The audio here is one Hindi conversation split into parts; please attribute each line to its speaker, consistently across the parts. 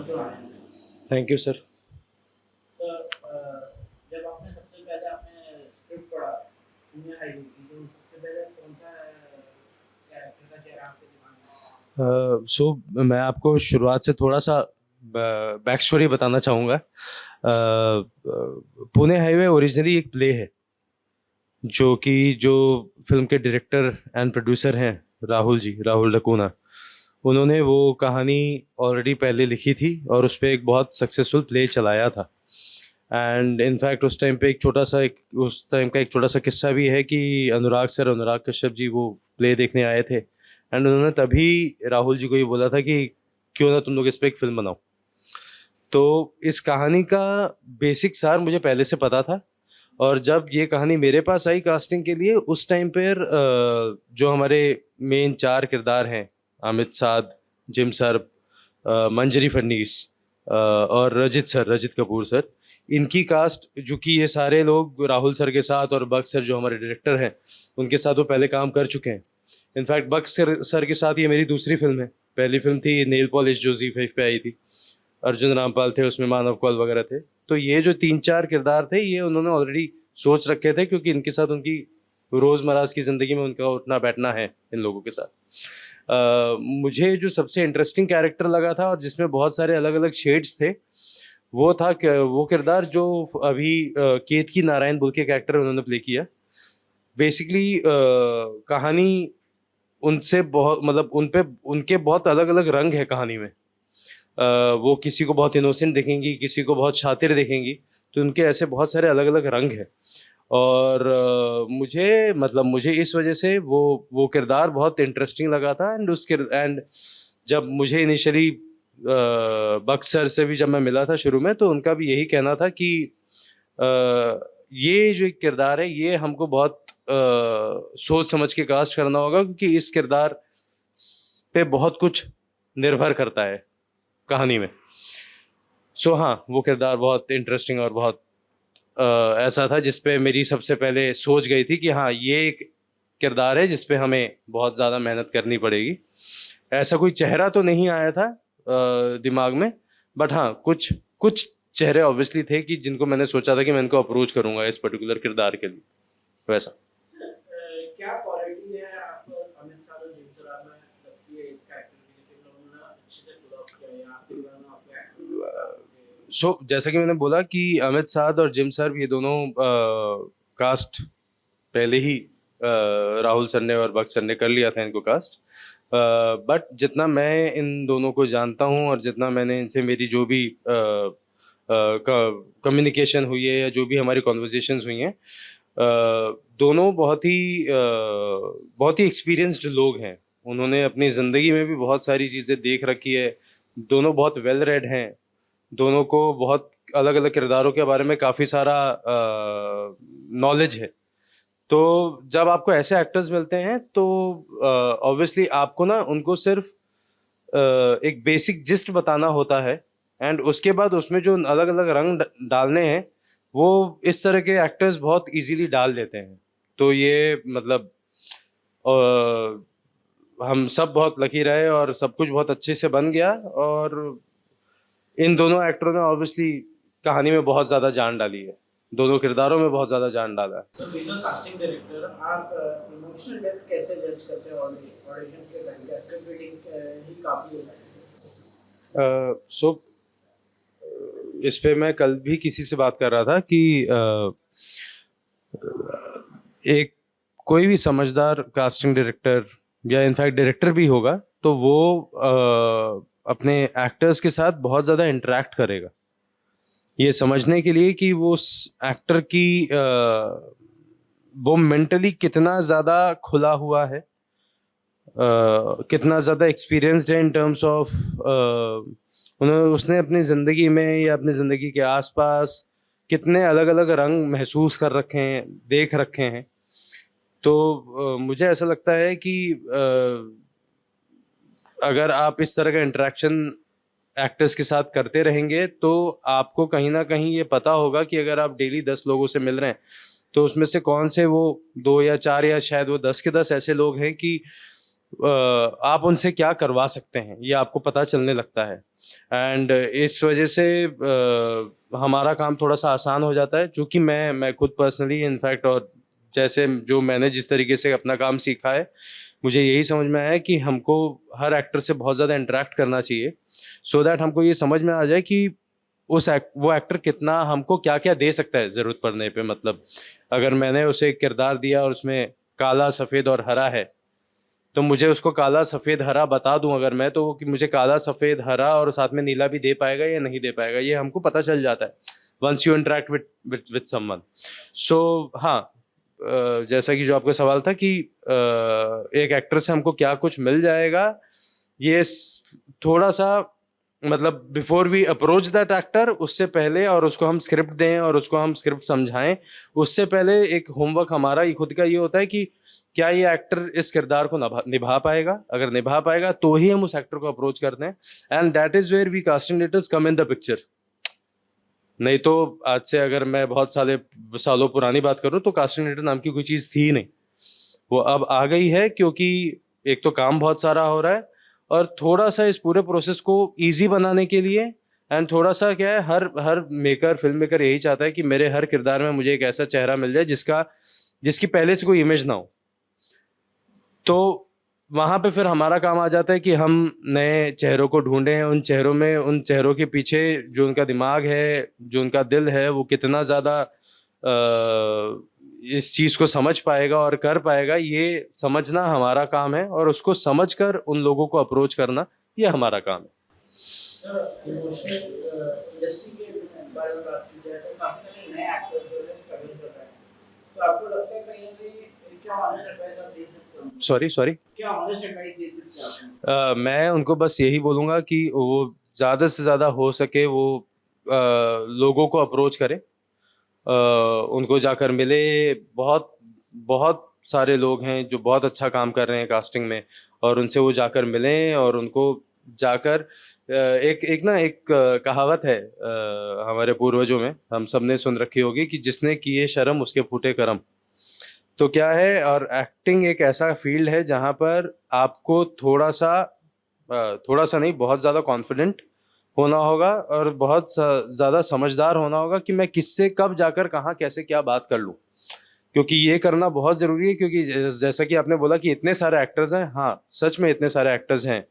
Speaker 1: जो आए हैं।
Speaker 2: Thank you sir.
Speaker 1: तो जब आपने सबसे पहले आपने स्क्रिप्ट पढ़ा पुणे हाईवे की, तो सबसे पहले कौन सा कैरेक्टर का चेहरा आपके दिमाग में
Speaker 2: सो मैं आपको शुरुआत से थोड़ा सा बैक स्टोरी बताना चाहूँगा। पुणे हाईवे ओरिजिनली एक प्ले है जो फिल्म के डायरेक्टर एंड प्रोड्यूसर हैं राहुल डकूना। उन्होंने वो कहानी ऑलरेडी पहले लिखी थी और उस पर एक बहुत सक्सेसफुल प्ले चलाया था। एंड इनफैक्ट उस टाइम का एक छोटा सा किस्सा भी है कि अनुराग कश्यप जी वो प्ले देखने आए थे एंड उन्होंने तभी राहुल जी को ये बोला था कि क्यों ना तुम लोग इस पर एक फिल्म बनाओ। तो इस कहानी का बेसिक सार मुझे पहले से पता था और जब ये कहानी मेरे पास आई कास्टिंग के लिए उस टाइम पर जो हमारे मेन 4 किरदार हैं, अमित साध, जिम सर, मंजरी फडनीस और रजित कपूर सर, इनकी कास्ट, जो कि ये सारे लोग राहुल सर के साथ और बक्स सर जो हमारे डायरेक्टर हैं उनके साथ वो पहले काम कर चुके हैं। इनफैक्ट बक्स सर के साथ ये मेरी दूसरी फिल्म है। पहली फिल्म थी नेल पॉलिश जो Z5 पे आई थी, अर्जुन रामपाल थे उसमें, मानव कौल वगैरह थे। तो ये जो 3-4 किरदार थे ये उन्होंने ऑलरेडी सोच रखे थे क्योंकि इनके साथ उनकी रोज़मर्रा की ज़िंदगी में उनका उठना बैठना है इन लोगों के साथ। मुझे जो सबसे इंटरेस्टिंग कैरेक्टर लगा था और जिसमें बहुत सारे अलग अलग शेड्स थे वो था वो किरदार जो अभी केतकी नारायण बुल के कैरेक्टर उन्होंने प्ले किया। बेसिकली कहानी उनसे बहुत मतलब उनके बहुत अलग अलग रंग है कहानी में। वो किसी को बहुत इनोसेंट दिखेंगी, किसी को बहुत शातिर दिखेंगी, तो उनके ऐसे बहुत सारे अलग अलग रंग हैं। और मुझे इस वजह से वो किरदार बहुत इंटरेस्टिंग लगा था। एंड जब मुझे इनिशियली बक्सर से भी जब मैं मिला था शुरू में तो उनका भी यही कहना था कि ये जो एक किरदार है ये हमको बहुत सोच समझ के कास्ट करना होगा क्योंकि इस किरदार पे बहुत कुछ निर्भर करता है कहानी में। हाँ, वो किरदार बहुत इंटरेस्टिंग और बहुत ऐसा था जिस पे मेरी सबसे पहले सोच गई थी कि हाँ ये एक किरदार है जिस पे हमें बहुत ज़्यादा मेहनत करनी पड़ेगी। ऐसा कोई चेहरा तो नहीं आया था दिमाग में, बट हाँ कुछ कुछ चेहरे ऑब्वियसली थे कि जिनको मैंने सोचा था कि मैं इनको अप्रोच करूंगा इस पर्टिकुलर किरदार के लिए, वैसा।
Speaker 1: क्या क्वालिटी है आपको अमित साध और जिम सर में लगती है इस कैरेक्टर की, जिन लोगों ने अच्छे से पुल ऑफ किया या आपके गाना आपके एक्टर?
Speaker 2: जैसा कि मैंने बोला कि अमित साध और जिम सर ये दोनों कास्ट पहले ही राहुल सर ने और बक्स सर ने कर लिया था इनको कास्ट। बट जितना मैं इन दोनों को जानता हूँ और जितना मैंने इनसे मेरी जो भी कम्युनिकेशन हुई है या जो भी हमारी कॉन्वर्जेशंस हुई हैं, दोनों बहुत ही एक्सपीरियंस्ड लोग हैं। उन्होंने अपनी ज़िंदगी में भी बहुत सारी चीज़ें देख रखी है। दोनों बहुत वेल रेड हैं। दोनों को बहुत अलग अलग किरदारों के बारे में काफ़ी सारा नॉलेज है। तो जब आपको ऐसे एक्टर्स मिलते हैं तो ऑब्वियसली आपको ना उनको सिर्फ एक बेसिक जिस्ट बताना होता है एंड उसके बाद उसमें जो अलग अलग रंग डालने हैं वो इस तरह के एक्टर्स बहुत इजीली डाल देते हैं। तो ये मतलब हम सब बहुत लकी रहे और सब कुछ बहुत अच्छे से बन गया। और इन दोनों एक्टरों ने ऑब्वियसली कहानी में बहुत ज़्यादा जान डाली है, दोनों किरदारों में बहुत ज़्यादा जान डाला है।
Speaker 1: तो बिना कास्टिंग डायरेक्टर आप इमोशनल डेप्थ कैसे जज करते हैं ऑडिशन के टाइम? क्या स्क्रिप्ट रीडिंग ही काफी होता है?
Speaker 2: सो इस पे मैं कल भी किसी से बात कर रहा था कि एक कोई भी समझदार कास्टिंग डायरेक्टर या इनफैक्ट डायरेक्टर भी होगा तो वो अपने एक्टर्स के साथ बहुत ज़्यादा इंटरेक्ट करेगा ये समझने के लिए कि वो उस एक्टर की वो मेंटली कितना ज़्यादा खुला हुआ है, कितना ज़्यादा एक्सपीरियंस्ड है इन टर्म्स ऑफ उसने अपनी ज़िंदगी में या अपनी ज़िंदगी के आसपास कितने अलग अलग रंग महसूस कर रखे हैं, देख रखे हैं। तो मुझे ऐसा लगता है कि अगर आप इस तरह का इंटरेक्शन एक्टर्स के साथ करते रहेंगे तो आपको कहीं ना कहीं ये पता होगा कि अगर आप डेली 10 लोगों से मिल रहे हैं तो उसमें से कौन से वो 2 या 4 या शायद वो 10 के 10 ऐसे लोग हैं कि आप उनसे क्या करवा सकते हैं ये आपको पता चलने लगता है। एंड इस वजह से हमारा काम थोड़ा सा आसान हो जाता है, क्योंकि मैं खुद पर्सनली इनफैक्ट, और जैसे जो मैंने जिस तरीके से अपना काम सीखा है, मुझे यही समझ में आया है कि हमको हर एक्टर से बहुत ज़्यादा इंटरेक्ट करना चाहिए, सो दैट हमको ये समझ में आ जाए कि वो एक्टर कितना हमको क्या क्या दे सकता है ज़रूरत पड़ने पे। मतलब अगर मैंने उसे एक किरदार दिया और उसमें काला सफ़ेद और हरा है, तो मुझे उसको काला सफ़ेद हरा बता दूं अगर मैं, तो वो कि मुझे काला सफ़ेद हरा और साथ में नीला भी दे पाएगा या नहीं दे पाएगा, ये हमको पता चल जाता है once you interact with someone. So हाँ, जैसा कि जो आपका सवाल था कि एक एक्टर से हमको क्या कुछ मिल जाएगा, ये थोड़ा सा मतलब before we approach that actor, उससे पहले, और उसको हम स्क्रिप्ट दें और उसको हम स्क्रिप्ट समझाएं, उससे पहले एक होमवर्क हमारा ही खुद का ये होता है कि क्या ये एक्टर इस किरदार को निभा पाएगा। अगर निभा पाएगा तो ही हम उस एक्टर को अप्रोच करते हैं, and that is where we casting directors come in the picture. नहीं तो आज से अगर मैं बहुत सालों पुरानी बात करूं तो कास्टिंग डायरेक्टर नाम की कोई चीज़ थी ही नहीं, वो अब आ गई है, क्योंकि एक तो काम बहुत सारा हो रहा है, और थोड़ा सा इस पूरे प्रोसेस को इजी बनाने के लिए, एंड थोड़ा सा क्या है, हर हर फिल्म मेकर यही चाहता है कि मेरे हर किरदार में मुझे एक ऐसा चेहरा मिल जाए जिसकी पहले से कोई इमेज ना हो। तो वहाँ पे फिर हमारा काम आ जाता है कि हम नए चेहरों को ढूंढें, उन चेहरों के पीछे जो उनका दिमाग है, जो उनका दिल है, वो कितना ज़्यादा इस चीज़ को समझ पाएगा और कर पाएगा, ये समझना हमारा काम है, और उसको समझकर उन लोगों को अप्रोच करना ये हमारा काम है।
Speaker 1: इमोशनल इंडस्ट्री के बारे में बात की जाए तो काफी सारे नए एक्टर्स जो है स्ट्रगल कर रहे हैं, तो आपको लगता है कहीं ना कहीं क्या ऑनेस्ट एडवाइस आप दे सकते हो?
Speaker 2: सॉरी
Speaker 1: क्या ऑनेस्ट एडवाइस दे सकते हैं आप?
Speaker 2: मैं उनको बस यही बोलूँगा कि वो ज़्यादा से ज़्यादा हो सके वो लोगों को अप्रोच करें, उनको जाकर मिले। बहुत बहुत सारे लोग हैं जो बहुत अच्छा काम कर रहे हैं कास्टिंग में, और उनसे वो जाकर मिलें, और उनको जाकर एक कहावत है हमारे पूर्वजों में, हम सब ने सुन रखी होगी कि जिसने किए शर्म उसके फूटे करम। तो क्या है, और एक्टिंग एक ऐसा फील्ड है जहाँ पर आपको थोड़ा सा नहीं, बहुत ज़्यादा कॉन्फिडेंट होना होगा, और बहुत ज़्यादा समझदार होना होगा कि मैं किससे कब जाकर कहाँ कैसे क्या बात कर लूँ, क्योंकि ये करना बहुत ज़रूरी है। क्योंकि जैसा कि आपने बोला कि इतने सारे एक्टर्स हैं, हाँ सच में इतने सारे एक्टर्स हैं,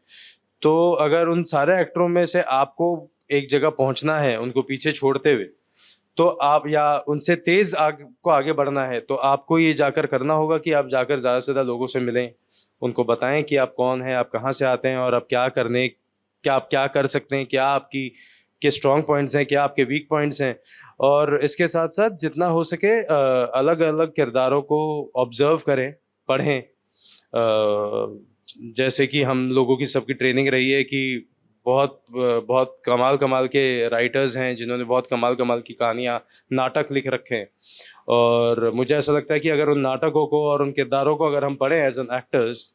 Speaker 2: तो अगर उन सारे एक्टरों में से आपको एक जगह पहुंचना है उनको पीछे छोड़ते हुए, तो आप, या उनसे को आगे बढ़ना है, तो आपको ये जाकर करना होगा कि आप जाकर ज़्यादा से ज़्यादा लोगों से मिलें, उनको बताएं कि आप कौन हैं, आप कहाँ से आते हैं, और आप आप क्या कर सकते हैं, क्या आपकी के स्ट्रॉन्ग पॉइंट्स हैं, क्या आपके वीक पॉइंट्स हैं। और इसके साथ साथ जितना हो सके अलग अलग किरदारों को ऑब्जर्व करें, पढ़ें। जैसे कि हम लोगों की सबकी ट्रेनिंग रही है कि बहुत बहुत कमाल कमाल के राइटर्स हैं जिन्होंने बहुत कमाल कमाल की कहानियाँ, नाटक लिख रखे हैं, और मुझे ऐसा लगता है कि अगर उन नाटकों को और उन किरदारों को अगर हम पढ़ें एज एन एक्टर्स,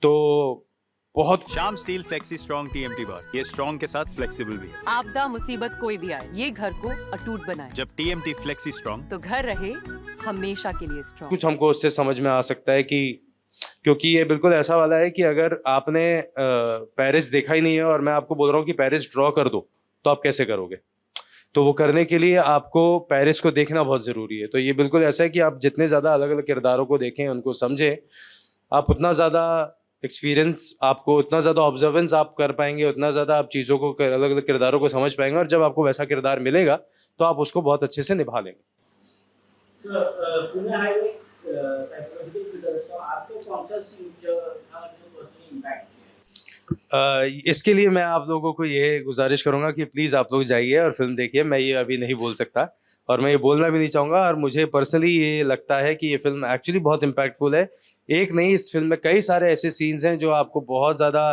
Speaker 2: तो बहुत।
Speaker 3: शाम स्टील फ्लेक्सी स्ट्रॉन्ग टीएमटी बार, ये स्ट्रॉन्ग के साथ फ्लेक्सिबल भी है।
Speaker 4: आपदा मुसीबत कोई भी आए, ये घर को अटूट बनाए।
Speaker 3: जब टीएमटी फ्लेक्सी स्ट्रॉन्ग,
Speaker 4: तो घर रहे हमेशा के लिए स्ट्रॉन्ग।
Speaker 2: कुछ हमको उससे समझ में आ सकता है कि, क्योंकि ये बिल्कुल ऐसा वाला है कि अगर आपने पेरिस देखा ही नहीं है और मैं आपको बोल रहा हूँ कि पेरिस ड्रॉ कर दो, तो आप कैसे करोगे? तो वो करने के लिए आपको पेरिस को देखना बहुत ज़रूरी है। तो ये बिल्कुल ऐसा है कि आप जितने ज़्यादा अलग अलग किरदारों को देखें, उनको समझें, आप उतना ज़्यादा एक्सपीरियंस, आपको उतना ज़्यादा ऑब्जर्वेंस आप कर पाएंगे, उतना ज़्यादा आप चीज़ों को, अलग अलग किरदारों को समझ पाएंगे, और जब आपको वैसा किरदार मिलेगा तो आप उसको बहुत अच्छे से निभा लेंगे।
Speaker 1: पुणे हाईवे साइकोलॉजिकल थ्रिलर, तो आपको कौन सा सीन जो था जो पर्सनली इंपैक्ट किया?
Speaker 2: इसके लिए मैं आप लोगों को ये गुजारिश करूंगा कि प्लीज़ आप लोग जाइए और फिल्म देखिए। मैं ये अभी नहीं बोल सकता, और मैं ये बोलना भी नहीं चाहूँगा, और मुझे पर्सनली ये लगता है कि ये फिल्म एक्चुअली बहुत इम्पैक्टफुल है। एक नहीं, इस फिल्म में कई सारे ऐसे सीन्स हैं जो आपको बहुत ज़्यादा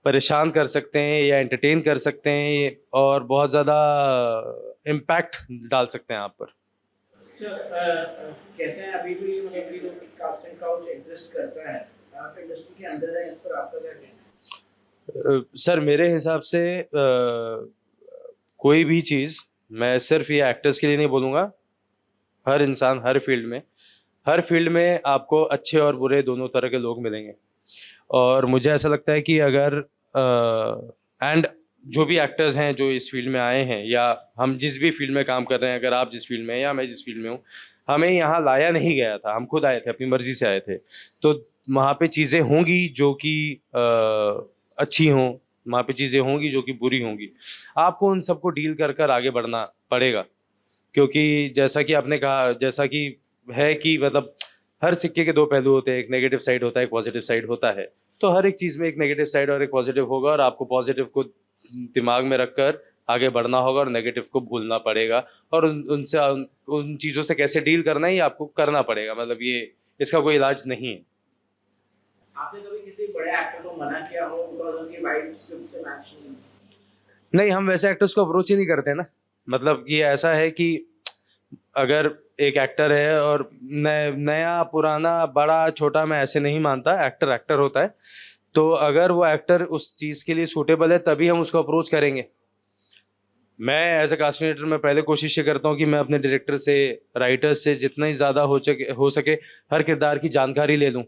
Speaker 2: परेशान कर सकते हैं या एंटरटेन कर सकते हैं, और बहुत ज़्यादा इम्पैक्ट डाल सकते हैं आप पर।
Speaker 1: कहते हैं अभी भी एवरी लोग कास्टिंग काउच एग्जिस्ट करता है, आप इंडस्ट्री के अंदर है, इस पर आपका क्या कहना है?
Speaker 2: सर मेरे हिसाब से कोई भी चीज़, मैं सिर्फ ये एक्टर्स के लिए नहीं बोलूँगा, हर इंसान, हर फील्ड में आपको अच्छे और बुरे दोनों तरह के लोग मिलेंगे। और मुझे ऐसा लगता है कि अगर एंड जो भी एक्टर्स हैं जो इस फील्ड में आए हैं, या हम जिस भी फील्ड में काम कर रहे हैं, अगर आप जिस फील्ड में हैं या मैं जिस फील्ड में हूँ, हमें यहाँ लाया नहीं गया था, हम खुद आए थे, अपनी मर्जी से आए थे। तो वहाँ पे चीज़ें होंगी जो कि अच्छी हों, वहाँ पे चीज़ें होंगी जो कि बुरी होंगी। आपको उन सबको डील कर कर आगे बढ़ना पड़ेगा, क्योंकि जैसा कि आपने कहा, जैसा कि है कि मतलब हर सिक्के के दो पहलू होते हैं, एक नेगेटिव साइड होता है, एक पॉजिटिव साइड होता है। तो हर एक चीज़ में एक नेगेटिव साइड और एक पॉजिटिव होगा, और आपको पॉजिटिव को दिमाग में रखकर आगे बढ़ना होगा और नेगेटिव को भूलना पड़ेगा, और उन चीज़ों से कैसे डील करना है ये आपको करना पड़ेगा। मतलब ये इसका कोई इलाज नहीं है।
Speaker 1: आपने कभी किसी बड़े एक्टर को मना किया हो बिकॉज़ उनकी वाइब स्क्रिप्ट से मैच नहीं हुई?
Speaker 2: नहीं, हम वैसे एक्टर्स को अप्रोच ही नहीं करते ना। मतलब ये ऐसा है कि अगर एक एक्टर है और नया पुराना बड़ा छोटा मैं ऐसे नहीं मानता, एक्टर एक्टर होता है। तो अगर वो एक्टर उस चीज़ के लिए सूटेबल है तभी हम उसको अप्रोच करेंगे। मैं एज ए कास्टिंग डायरेक्टर मैं पहले कोशिश ये करता हूँ कि मैं अपने डायरेक्टर से, राइटर्स से जितना ही ज़्यादा हो सके हर किरदार की जानकारी ले लूँ,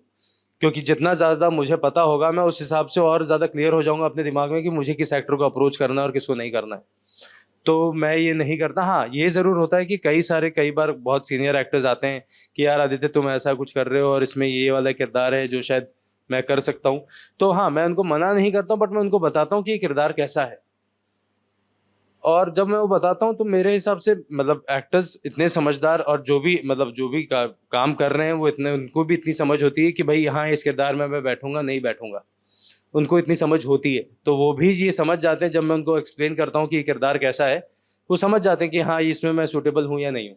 Speaker 2: क्योंकि जितना ज़्यादा मुझे पता होगा मैं उस हिसाब से और ज़्यादा क्लियर हो जाऊँगा अपने दिमाग में कि मुझे किस एक्टर को अप्रोच करना है और किसको नहीं करना है। तो मैं ये नहीं करता। हाँ, ये ज़रूर होता है कि कई बार बहुत सीनियर एक्टर्स आते हैं कि यार आदित्य तुम ऐसा कुछ कर रहे हो और इसमें ये वाला किरदार है जो शायद मैं कर सकता हूँ। तो हाँ, मैं उनको मना नहीं करता हूँ, बट मैं उनको बताता हूँ कि ये किरदार कैसा है। और जब मैं वो बताता हूँ तो मेरे हिसाब से मतलब एक्टर्स इतने समझदार, और जो भी काम कर रहे हैं वो इतने, उनको भी इतनी समझ होती है कि भाई हाँ इस किरदार में मैं बैठूंगा नहीं बैठूंगा, उनको इतनी समझ होती है। तो वो भी ये समझ जाते हैं, जब मैं उनको एक्सप्लेन करता हूँ कि ये किरदार कैसा है, वो समझ जाते हैं कि हाँ इसमें मैं सूटेबल हूँ या नहीं हूँ।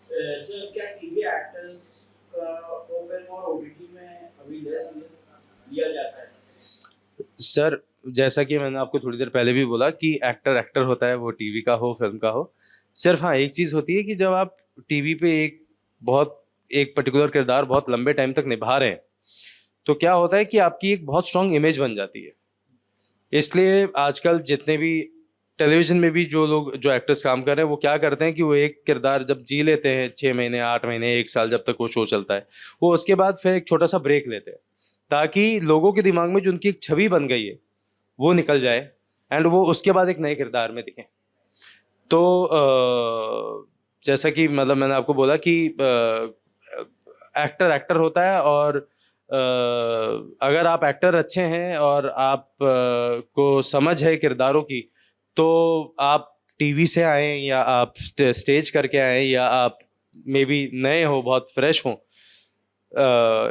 Speaker 1: सर, क्या टीवी एक्टर्स का फिल्म और ओटीटी में अभी लेस लिया जाता है?
Speaker 2: सर, जैसा कि मैंने आपको थोड़ी देर पहले भी बोला कि एक्टर एक्टर होता है, वो टीवी का हो फिल्म का हो। सिर्फ हाँ एक चीज़ होती है कि जब आप टीवी पे एक पर्टिकुलर किरदार बहुत लंबे टाइम तक निभा रहे हैं, तो क्या होता है कि आपकी एक बहुत स्ट्रांग इमेज बन जाती है। इसलिए आजकल जितने भी टेलीविज़न में भी जो एक्टर्स काम कर रहे हैं, वो क्या करते हैं कि वो एक किरदार जब जी लेते हैं 6 महीने 8 महीने 1 साल जब तक वो शो चलता है, वो उसके बाद फिर एक छोटा सा ब्रेक लेते हैं, ताकि लोगों के दिमाग में जो उनकी एक छवि बन गई है वो निकल जाए, एंड वो उसके बाद एक नए किरदार में दिखें। तो जैसा कि मतलब मैंने आपको बोला कि एक्टर एक्टर होता है, और अगर आप एक्टर अच्छे हैं और आप को समझ है किरदारों की, तो आप टीवी से आए या आप स्टेज करके आए या आप मे बी नए हो, बहुत फ्रेश हो,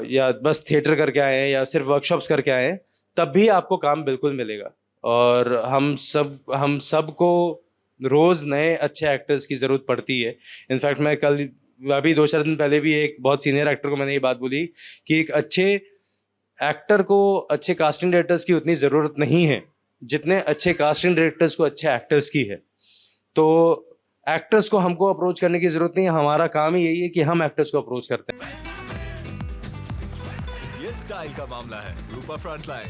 Speaker 2: या बस थिएटर करके आए हैं या सिर्फ वर्कशॉप्स करके आए हैं, तब भी आपको काम बिल्कुल मिलेगा। और हम सब को रोज़ नए अच्छे एक्टर्स की ज़रूरत पड़ती है। इनफैक्ट मैं अभी 2-4 दिन पहले भी एक बहुत सीनियर एक्टर को मैंने ये बात बोली कि एक अच्छे एक्टर को अच्छे कास्टिंग डायरेक्टर्स की उतनी ज़रूरत नहीं है जितने अच्छे कास्टिंग डायरेक्टर्स को अच्छे एक्टर्स की है। तो एक्टर्स को हमको अप्रोच करने की ज़रूरत नहीं है, हमारा काम ही यही है कि हम एक्टर्स को अप्रोच करते हैं।
Speaker 3: ये स्टाइल का मामला है, रूपा फ्रंटलाइन।